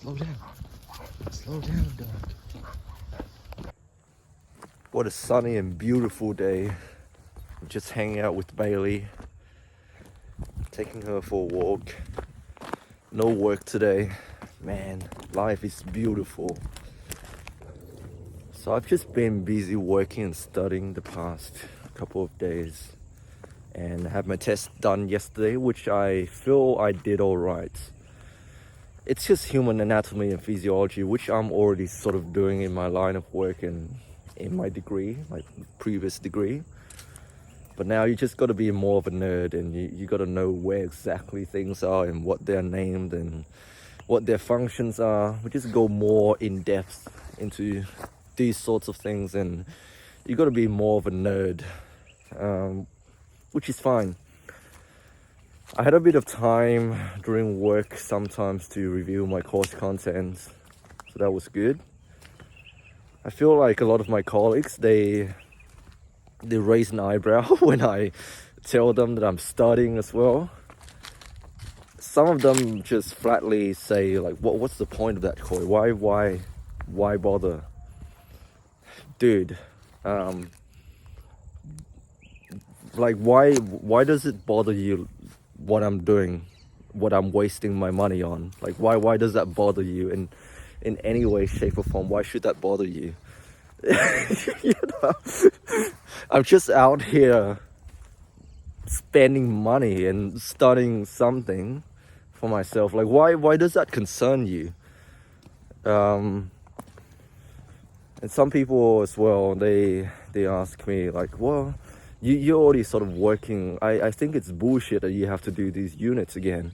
Slow down. Slow down, dog. What a sunny and beautiful day. Just hanging out with Bailey. Taking her for a walk. No work today. Man, life is beautiful. So I've just been busy working and studying the past couple of days. And I had my test done yesterday, which I feel I did alright. It's just human anatomy and physiology, which I'm already sort of doing in my line of work and in my degree, my previous degree. But now you just got to be more of a nerd, and you got to know where exactly things are and what they're named and what their functions are. We just go more in depth into these sorts of things, and you got to be more of a nerd, which is fine. I had a bit of time during work sometimes to review my course content, so that was good. I feel like a lot of my colleagues, they raise an eyebrow when I tell them that I'm studying as well. Some of them just flatly say like, what's the point of that course? Why bother? Dude, like why does it bother you what I'm doing, what I'm wasting my money on? Like why does that bother you in any way, shape or form? Why should that bother you? You know, I'm just out here spending money and studying something for myself. Like why does that concern you? And some people as well, they ask me like, well, you're already sort of working. I think it's bullshit that you have to do these units again.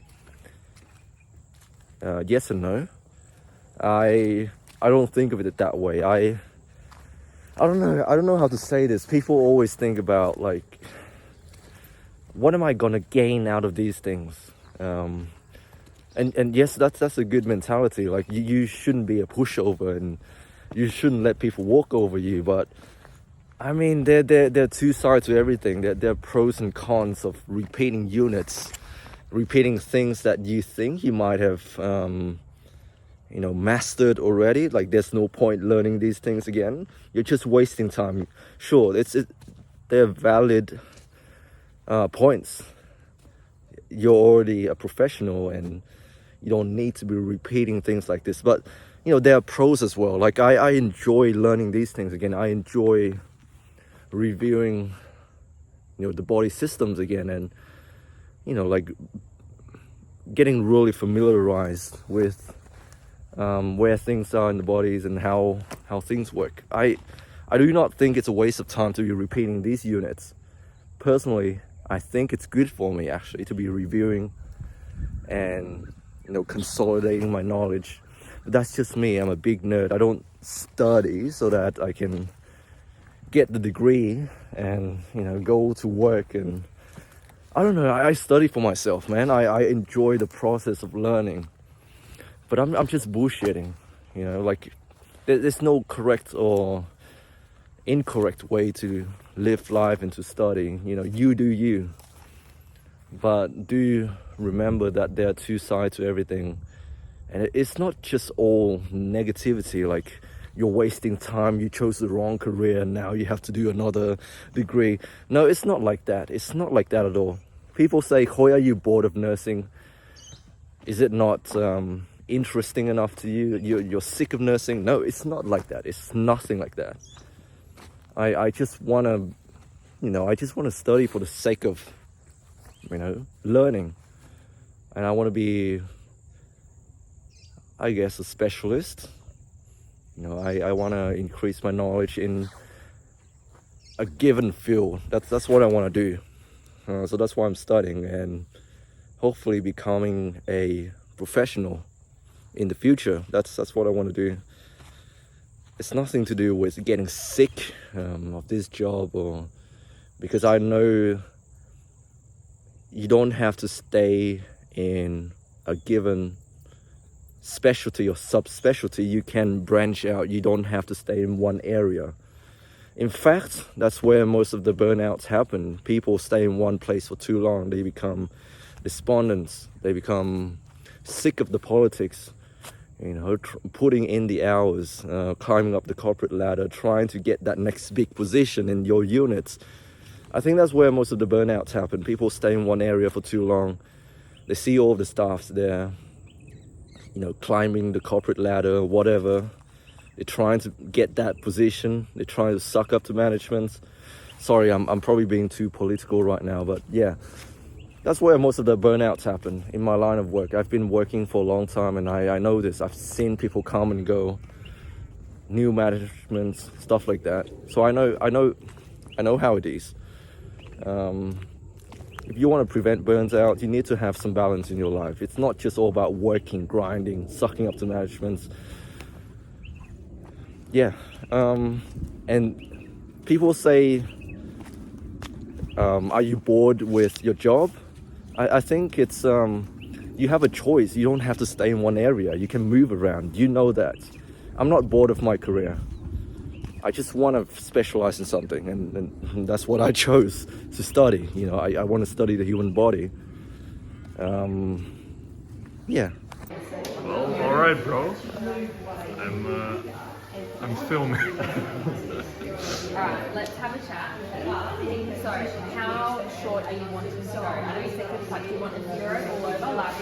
Yes and no. I don't think of it that way. I don't know how to say this. People always think about like, what am I gonna gain out of these things? And yes, that's a good mentality. Like you shouldn't be a pushover and you shouldn't let people walk over you. But I mean, there are two sides to everything. There are pros and cons of repeating units, repeating things that you think you might have mastered already. Like there's no point learning these things again. You're just wasting time. Sure, they're valid points. You're already a professional and you don't need to be repeating things like this. But there are pros as well. Like I enjoy learning these things again. I enjoy reviewing the body systems again, and like getting really familiarized with where things are in the bodies and how things work. I do not think it's a waste of time to be repeating these units. Personally, I think it's good for me actually to be reviewing and consolidating my knowledge. But that's just me. I'm a big nerd. I don't study so that I can get the degree and go to work. And I don't know, I study for myself, man. I enjoy the process of learning. But I'm just bullshitting, like there's no correct or incorrect way to live life and to study. You do you. But do remember that there are two sides to everything. And it's not just all negativity, like you're wasting time, you chose the wrong career, and now you have to do another degree. No, it's not like that. It's not like that at all. People say, Hoi, are you bored of nursing? Is it not interesting enough to you? You're sick of nursing? No, it's not like that. It's nothing like that. I just want to study for the sake of learning. And I want to be, I guess, a specialist. I want to increase my knowledge in a given field. That's what I want to do. So that's why I'm studying, and hopefully becoming a professional in the future. That's what I want to do. It's nothing to do with getting sick of this job, or because I know you don't have to stay in a given specialty or subspecialty. You can branch out. You don't have to stay in one area. In fact, that's where most of the burnouts happen. People stay in one place for too long. They become despondent. They become sick of the politics. You know, putting in the hours, climbing up the corporate ladder, trying to get that next big position in your units. I think that's where most of the burnouts happen. People stay in one area for too long. They see all the staffs there, you know, climbing the corporate ladder, whatever. They're trying to get that position. They're trying to suck up to management. Sorry, I'm probably being too political right now, but yeah. That's where most of the burnouts happen in my line of work. I've been working for a long time and I know this. I've seen people come and go, new management, stuff like that. So I know how it is. If you want to prevent burns out, you need to have some balance in your life. It's not just all about working, grinding, sucking up to management. Yeah. And people say, are you bored with your job? I think it's, you have a choice. You don't have to stay in one area. You can move around. You know that. I'm not bored of my career. I just want to specialize in something, and that's what I chose to study. You know, I want to study the human body. Yeah. Well, all right, bro. I'm filming. Alright, let's have a chat. So, how short are you wanting to go? I know you said you want a 0 all over, like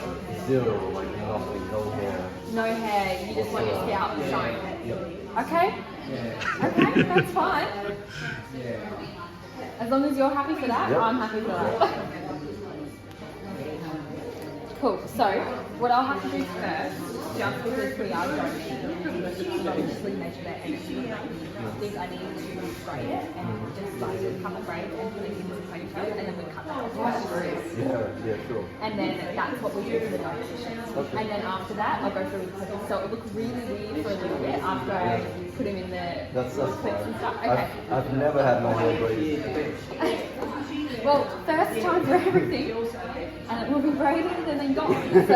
0, like nothing, no hair. no hair, you just want your scalp shown. Yep. Okay? Okay, that's fine. As long as you're happy for that, Yep. I'm happy for that. Cool, so what I'll have to do first, just because we are going to obviously measure their energy, is I need to spray it and just like cut the braid and put it into the ponytail and then we cut that off. Yeah, sure. And then that's what we do for the nose position. Okay. And then after that, I'll go through with clipping. So it looks really weird for a little bit after I put him in the That's clips and fine. stuff. Okay. I've never had my hair braided. Well, first time for everything, and it will be braided and then gone. So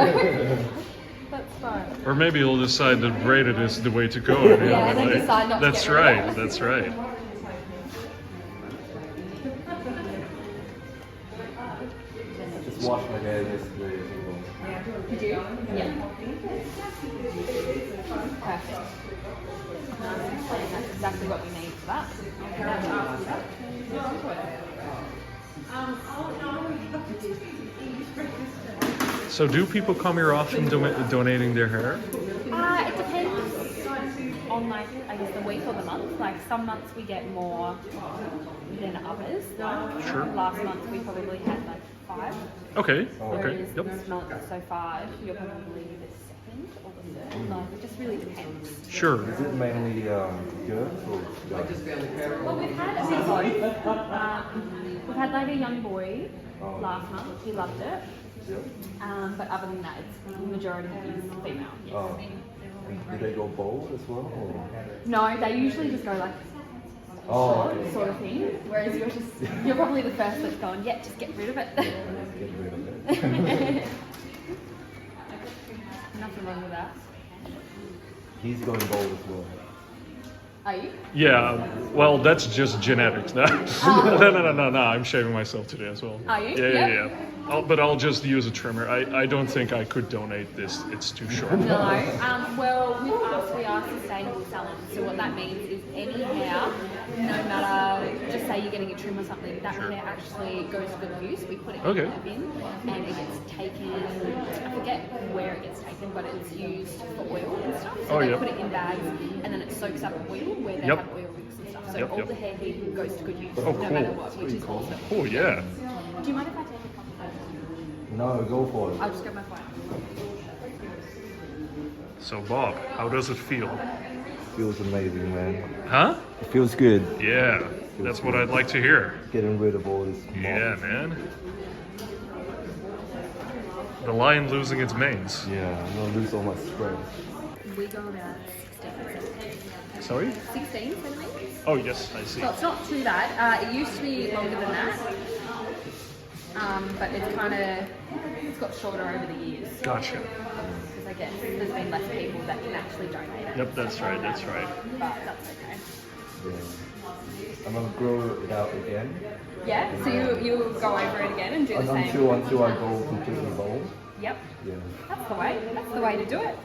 that's fine. Or maybe you'll decide that braided is the way to go. You know, Yeah, and then decide not to That's get rid of right. it. That's right. Just wash my hair yesterday. You do? Yeah. Perfect. That's exactly what we need for that. So do people come here often donating their hair? It depends on like I guess the week or the month. Like some months we get more than others. Like Sure. last month we probably had like 5. Okay. Okay. Whereas Yep. this month so far you're probably the 2nd or the 3rd. Like it just really depends. Sure. Is it mainly girls or guys? Well, we've had a bit of both. We've had like a young boy last month. He loved it. Yep. But other than that, it's the majority is female. Yes. Oh. Do they go bold as well? Or? No, they usually just go like Oh, short okay. sort of thing. Whereas you're probably the first that's going, yeah, just get rid of it. Get rid of it. Nothing wrong with that. He's going bold as well. Are you? Yeah. Well, that's just genetics. No. No. I'm shaving myself today as well. Are you? Yeah. But I'll just use a trimmer. I don't think I could donate this. It's too short. No. Well, with us, we are sustainable salon. So what that means is any hair, no matter, just say you're getting a trim or something, that hair actually goes to good use. We put it in the bin and it gets taken, I forget where it gets taken, but it's used for oil and stuff. So they put it in bags and then it soaks up oil where they have oil rigs and stuff. So all the hair here goes to good use, no matter what, which is awesome. Oh, yeah. Do you mind if I take a couple? No, go for it. I'll just grab my phone. So, Bob, how does it feel? Feels amazing, man. Huh? It feels good. Yeah. That's what I'd like to hear. Getting rid of all this. Yeah, man. The lion losing its manes. Yeah, I'm gonna lose all my strength. We go about 16 Sorry? 16 centimeters. Oh, yes, I see. So it's not too bad. It used to be longer than that. But it's kind of, it's got shorter over the years. Gotcha. Because I guess there's been less people that can actually donate it. Yep, that's right. That's right. But that's okay. Yeah. I'm gonna grow it out again. Yeah, so you go over it again and do the same. Until I go completely bald. Yep. Yeah. That's the way to do it.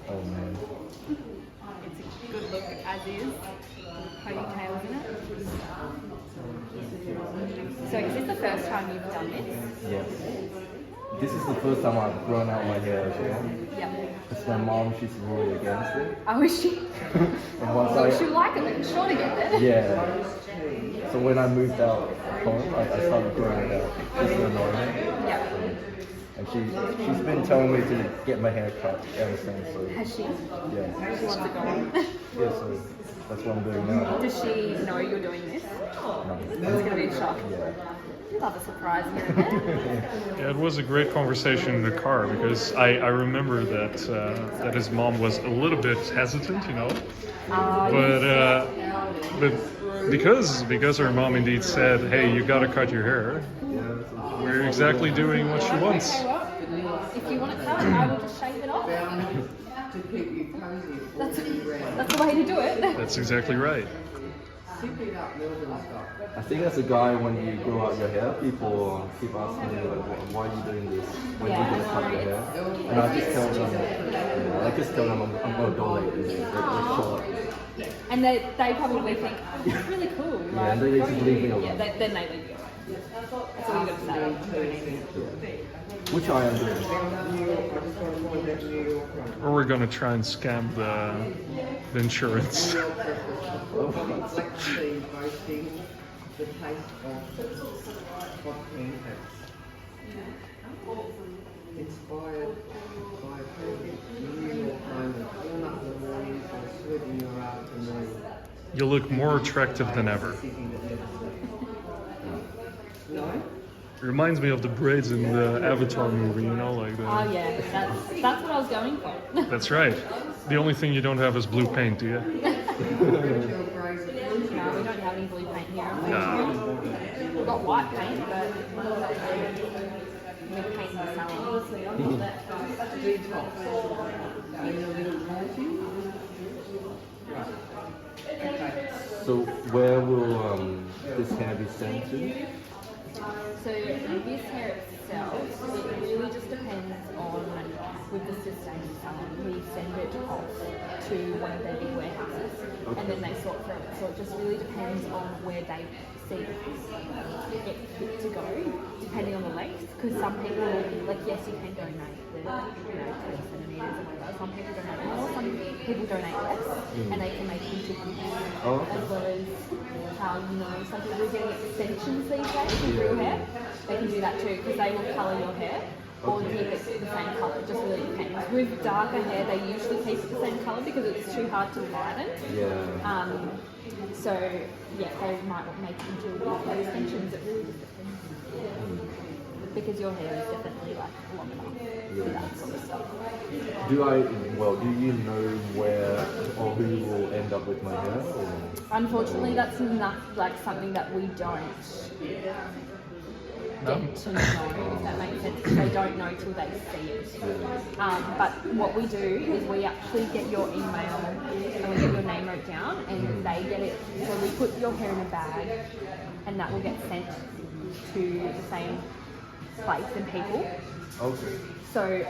Oh man. It's a good look as is. Ponytails in it. So is this the first time you've done this? Yes. This is the first time I've grown out my hair as well. Yep. Because my mom, she's really against it. Oh, is she? And once Well, she'll like it, but sure to get there. yeah. So when I moved out home, I started growing it out just to annoy her. Yep. And she's been telling me to get my hair cut ever since. So Has she? yeah. She wants to go on. Yeah, so that's what I'm doing now. Does she know you're doing this? No. It's going to be a shock. Yeah. You love a surprise here and there. Yeah, it was a great conversation in the car because I remember that that his mom was a little bit hesitant, you know, but because her mom indeed said, "Hey, you gotta cut your hair," we're exactly doing what she wants. Okay, well, if you want it cut, I will just shave it off. To keep you cozy. That's the way to do it. That's exactly right. Keep up Melbourne stuff. I think as a guy, when you grow out your hair, people keep asking me, like, why are you doing this? When are you going to cut your hair? And I just tell them, I'm going to donate this. They're short. And they probably think, oh, that's really cool. Yeah, Like, and they just leave me alone. yeah, then they leave you. That's all you got to say. I'm donating. Which I am doing. New York, I just want to find that New York one. Or we're gonna try and scam the insurance. New York recipe, black tea, roasting, the taste of hot pancakes. Inspired by a New York moment. Warm up in the morning and sweat in your afternoon. You look more attractive than ever. Sitting that never sleeps. No? It reminds me of the braids in the Avatar movie, you know, like the. Oh yeah, that's what I was going for. That's right. The only thing you don't have is blue paint, do you? Your grace. No, we don't have any blue paint here. Nah. We've got white paint, but we paint in the salon. Detox. And a little coffee. Okay. So where will this hair be sent to? So this hair itself, it really just depends on, with the sustainable salon, we send it off to one of their big warehouses and then they sort through it. So it just really depends on where they see it fit to go, depending on the length. Because some people, like yes, you can donate the 20 centimeters or whatever. Some people donate more, some people donate less, and they can make contributions as well as some people are getting extensions these days with real hair. They can do that too because they will colour your hair or keep it the same colour. It just really depends. With darker hair, they usually keep it the same colour because it's too hard to lighten. Yeah. So yeah, they might make it into extensions. It really just depends. Because your hair is definitely like long enough for that sort of stuff. Do you know where or who will end up with my hair? Or? Unfortunately, that's not like something that we don't get to know, if that makes sense. They don't know till they see it. But what we do is we actually get your email and we get your name wrote down and they get it. So we put your hair in a bag and that will get sent to the same place and people. Okay. So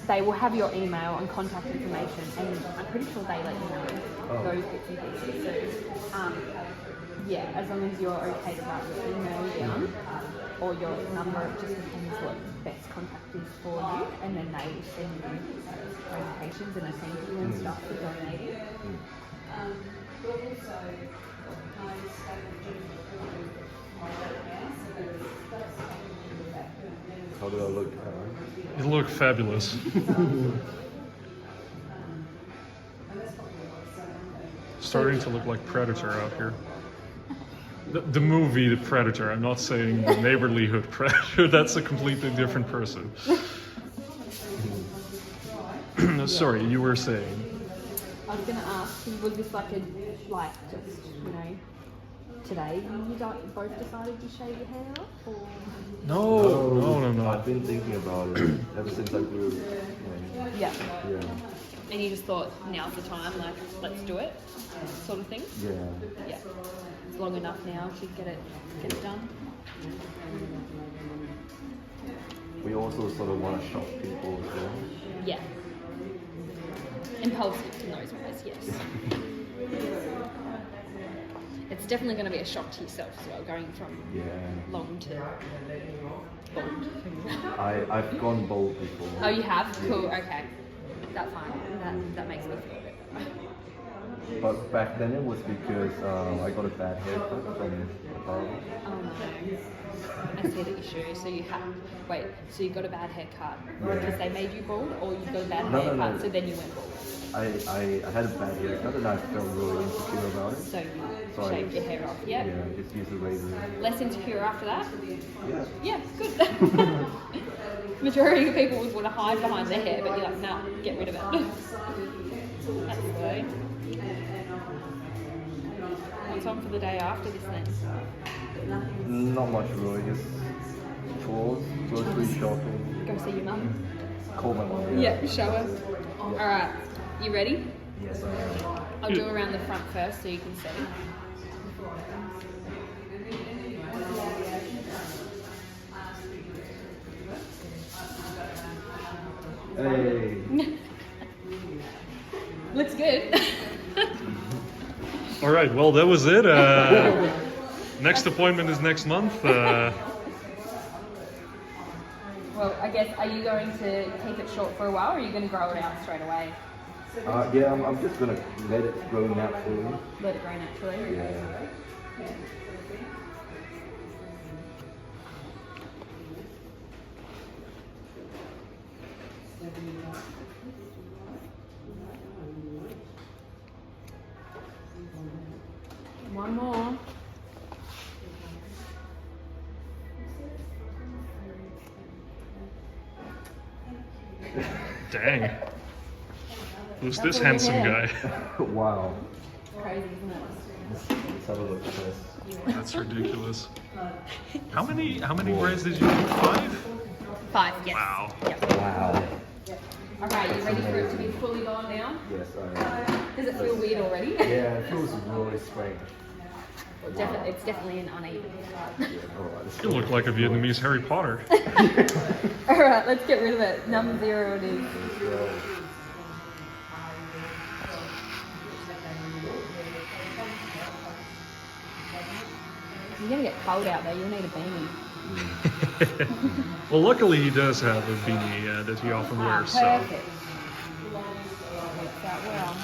they will have your email and contact information, and I'm pretty sure they let you know those bits and pieces. So, yeah, as long as you're okay to write your email down or your number, it just depends what best contact is for you, and then they will send you presentations and a thank you and stuff for donating. How do I look? You look fabulous. Starting to look like Predator out here. The movie The Predator. I'm not saying the neighborlyhood Predator. That's a completely different person. Sorry, you were saying. I was going to ask, was this today you both decided to shave your hair off? Or? No. I've been thinking about it ever since I grew. Yeah. Yeah. And you just thought, now's the time, let's do it, sort of thing? Yeah. Yeah. It's long enough now to get it done. also sort of want to shock people as well. Yeah. Impulsive in those ways, yes. It's definitely going to be a shock to yourself as well, going from Yeah. long to bald. I've gone bald before. Oh, you have? Cool, okay. That's fine. That makes me feel a bit better. But back then it was because I got a bad haircut from the barber. Oh no. I see the issue. So you got a bad haircut because they made you bald, or you got a bad haircut so then you went bald? I had a bad haircut and I felt really insecure about it. So you So shaved your hair off, yep. Yeah, just use a razor. Less insecure after that? Yeah. Yeah, good. Majority of people would want to hide behind their hair, but you're like, nah, get rid of it. That's the way. What's on for the day after this then? Not much really, just chores, grocery shopping, Go see your mum? call my mom. Yeah, show her. Alright, you ready? Yes, I am. I'll do around the front first so you can see. Hey. Looks good. All right, well, that was it. Next appointment is next month. Well, I guess, are you going to keep it short for a while, or are you going to grow it out straight away? Yeah, I'm just gonna let it grow naturally. Let it grow naturally? Yeah. One more. Dang. Who's That's this all we handsome guy? have. Wow. It's crazy, isn't it? Let's have a look at this. That's ridiculous. How many braids did you do? 5? 5, yes. Wow. Yep. Wow. Okay, you ready for it to be fully gone now? Yes, I Does it feel weird already? Yeah, it feels really strange. It's definitely an uneven. Yeah, alright. You look like a Vietnamese Harry Potter. Alright, let's get rid of it. Number 0 it is. You're gonna get cold out there, you'll need a beanie. Well, luckily he does have a beanie that he often wears, so. Perfect. Works out well.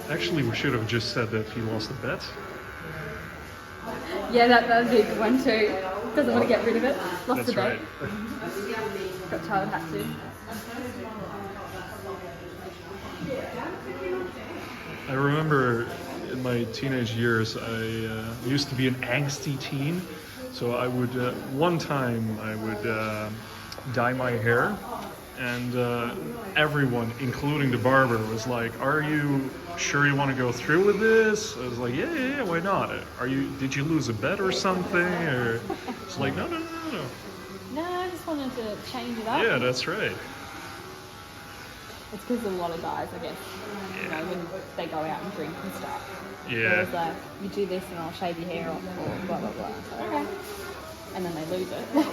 Actually, we should have just said that he lost a bet. Yeah, that'd be a good one too. Doesn't want to get rid of it. Lost That's the bet. right. Got Tyler hat to. I remember in my teenage years, I used to be an angsty teen. So I would, one time, I would dye my hair, and everyone, including the barber, was like, "Are you sure you want to go through with this?" I was like, "Yeah, why not? Did you lose a bet or something?" Or it's like, "No." No, I just wanted to change it up. Yeah, that's right. It's because a lot of guys, I guess, you know, when they go out and drink and stuff. Yeah. It's like, you do this and I'll shave your hair off or blah, blah, blah. So, okay. And then they lose it.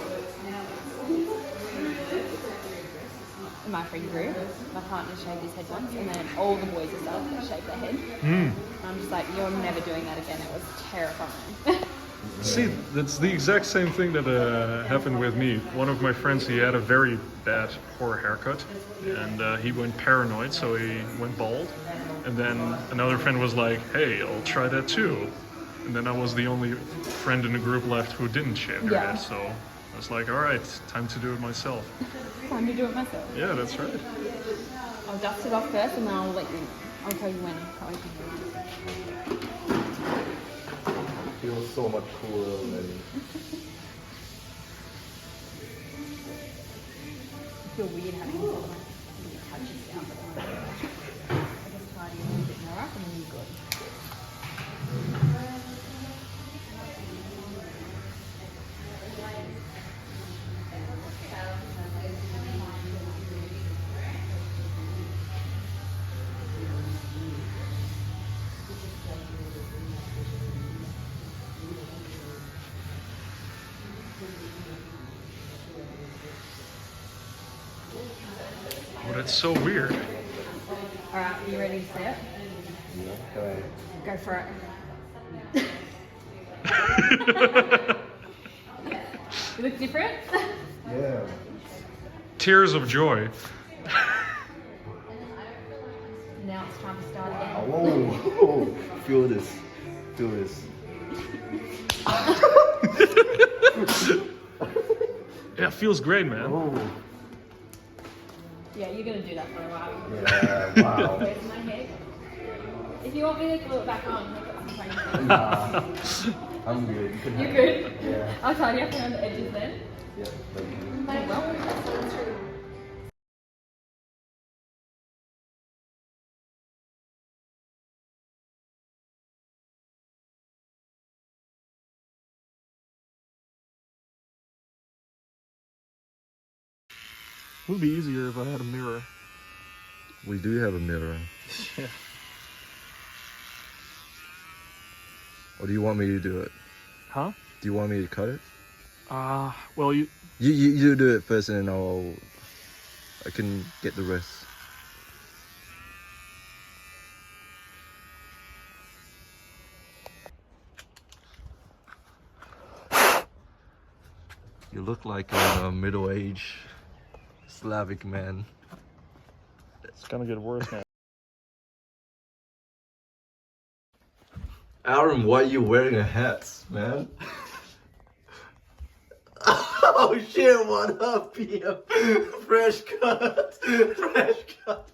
My friend Drew, my partner shaved his head once, and then all the boys are starting to shave their head. And I'm just like, you're never doing that again. It was terrifying. See, that's the exact same thing that happened with me. One of my friends, he had a very bad, poor haircut, and he went paranoid, so he went bald. And then another friend was like, "Hey, I'll try that too." And then I was the only friend in the group left who didn't shave their Yeah. head. So I was like, all right, time to do it myself. Time to do it myself. Yeah, that's right. I'll dust it off first and then I'll tell you when. How I can do it. Feels so much cooler than. I feel weird having all my touches down, but I just tidy a little bit more up and then you're good. Oh, that's so weird. All right, are you ready to see it? Okay. Go for it. You look different? Yeah. Tears of joy. Now it's time to start again. Oh, feel this. Feel this. Yeah, it feels great, man. Oh. Yeah, you're gonna do that for a while. Yeah. Wow. Where's my head? If you want me to glue it back on, make it like Nah, I'm good. You can You're have good? it. Yeah. I'll tidy up around the edges then. Yeah. Thank you. It would be easier if I had a mirror. We do have a mirror. Yeah. Or do you want me to do it? Huh? Do you want me to cut it? Well, you. You do it first, and then I can get the rest. You look like a middle-aged Slavic man. It's gonna get worse, man. Aaron, why are you wearing a hat, man? Oh shit, what up, PM? Fresh cut. Fresh cut.